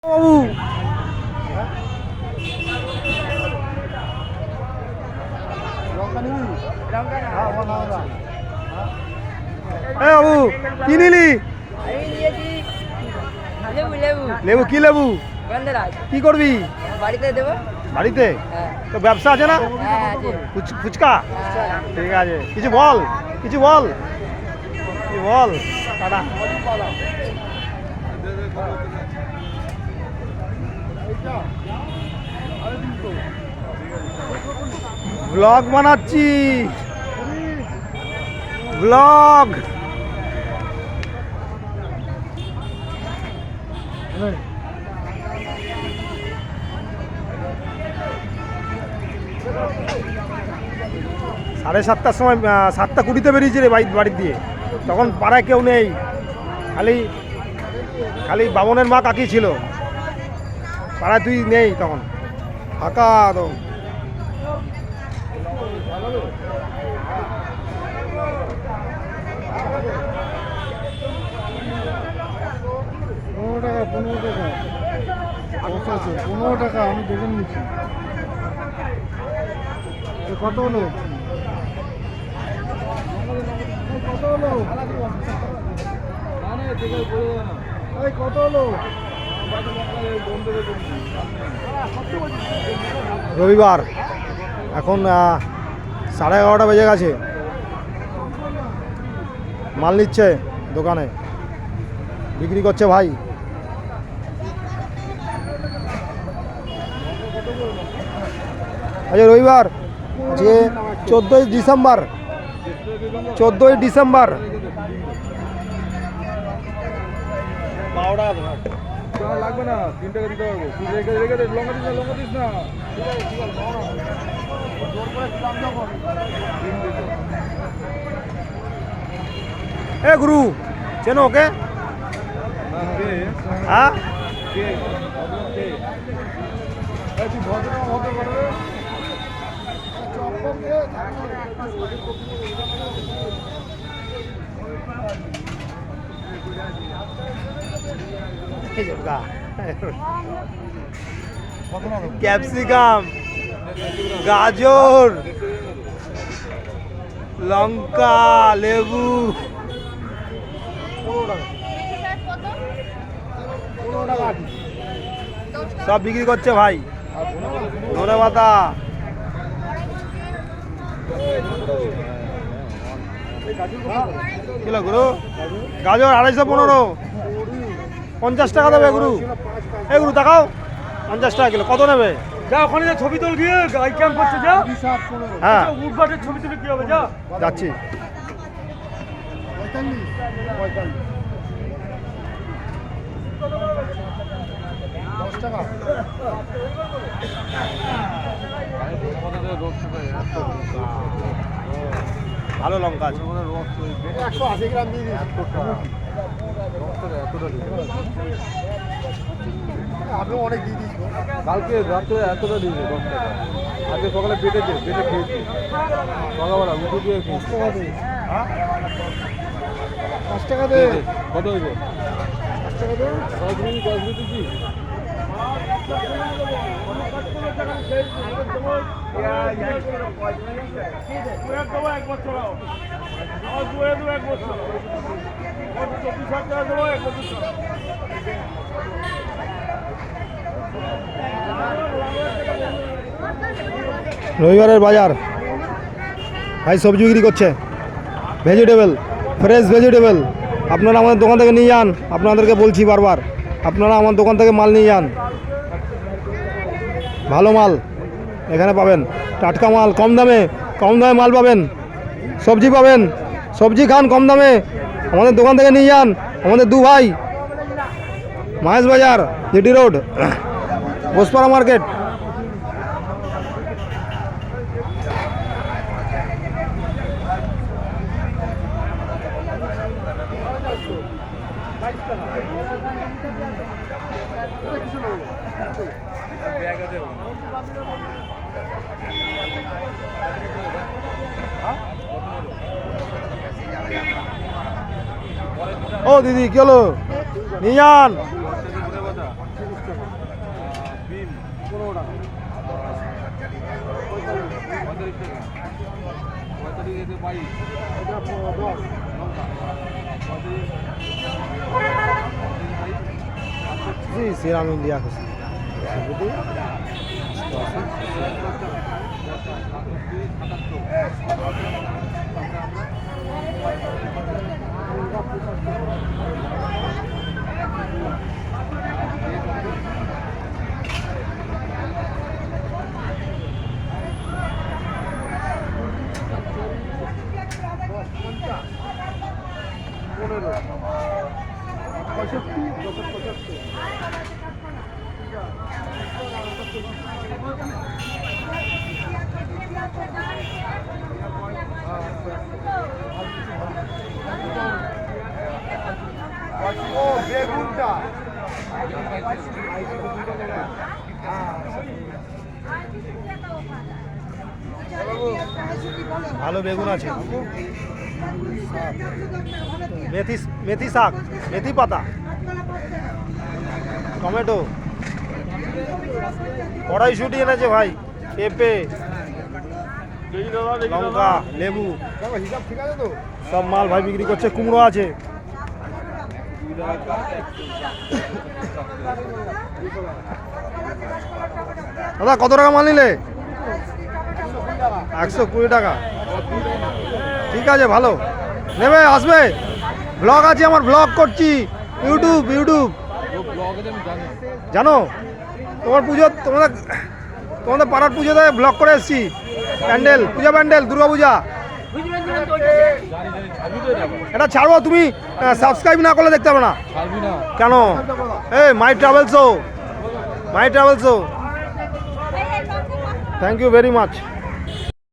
বাবু বাবু কি নিলি? লেবু কি লেবু? কি করবি? বাড়িতে দেবো। বাড়িতে তো ব্যবসা আছে না? ফুচকা ঠিক আছে। কিছু বল কিছু বল টাটা। ব্লগ বানাচ্ছি ব্লগ। সাড়ে 7টার সময় 7টা 20তে বেরিয়েছি রে বাড়ির দিয়ে। তখন পাড়ায় কেউ নেই, খালি খালি বামনের মা কাকি ছিল। পাড়ায় তুই নেই তখন, ফাঁকা একদম। পনেরো টাকা আমি দেখে নিচ্ছি। কত হলো? কত হলো? রবিবার এখন 11:30 বেজে গেছে। মাল নিচ্ছে দোকানে, বিক্রি করছে ভাই। আচ্ছা রবিবার যে 14ই ডিসেম্বর লাগবে না, 3 টাকা দিতে পারবো। তুই রেখে রেখে লঙ্কা দিস না। এ গুরু চেনো ওকে? হ্যাঁ ক্যাপসিকাম, গাজর, লঙ্কা, লেবু। সব বিক্রি করছে ভাই। ধনেপাতা কিলো গুরু? গাজর 215, 50 টাকা দেবে গুরু। এই গুরু তাকাও, 50 টাকা কিলো। কত নেবে? যা ওখানে যা, ছবি তোল গিয়ে গাই ক্যাম্প করছে যা। হ্যাঁ উঠবাটের ছবি তুলে কি হবে, যা। যাচ্ছি। 10 টাকা। ভালো লঙ্কা আছে। 180 গ্রাম দিয়ে দিস। আমি অনেক দিয়ে দিস। কালকে রাত্রে এতটা দিয়েছে 10 টাকা। আজকে সকালে পেটে খেয়েছি সকালবেলা উঠে দিয়ে খেয়েছি। 5 টাকা দে। কত হয়েছে? 5 টাকা দে। 10 মিনিট কি? রবিবারের বাজার ভাই, সবজি বিক্রি করছে, ভেজিটেবল, ফ্রেশ ভেজিটেবল। আপনারা আমাদের দোকান থেকে নিয়ে যান। আপনাদেরকে বলছি বারবার, আপনারা আমার দোকান থেকে মাল নিয়ে যান। ভালো মাল এখানে পাবেন, টাটকা মাল, কম দামে মাল পাবেন, সবজি পাবেন। সবজি খান কম দামে, আমাদের দোকান থেকে নিয়ে যান। আমাদের দু ভাই, মাহেশ বাজার, জিটি রোড, বোসপাড়া মার্কেট। ও দিদি কি হলো? নিয়ে যান। টাকা বিন 15 টাকা 45 টাকা 45 22 এটা 10 লঙ্কা 35 জি শ্রীরাম ইন্ডিয়া খুশি ও বেগুনটা ভালো বেগুন আছে মেথি মেথি শাক মেথি পাতা টমেটো কড়াইশুঁটি এনেছে ভাই পেঁপে লঙ্কা লেবু হিসাব ঠিক আছে তো সব মাল ভাই বিক্রি করছে কুমড়ো আছে দাদা কত টাকা মাল নিলে 120 টাকা ঠিক আছে ভালো নেবে আসবে ব্লগ আছে আমার ব্লগ করছি ইউটিউব জানো তোমার পুজো তোমাদের পাড়ার পুজোতে ব্লগ করে এসেছি প্যান্ডেল পূজা প্যান্ডেল দুর্গা পূজা এটা ছাড়বো তুমি সাবস্ক্রাইব না করলে দেখতে হবে না কেন মাই ট্রাভেলসও থ্যাংক ইউ ভেরি মাচ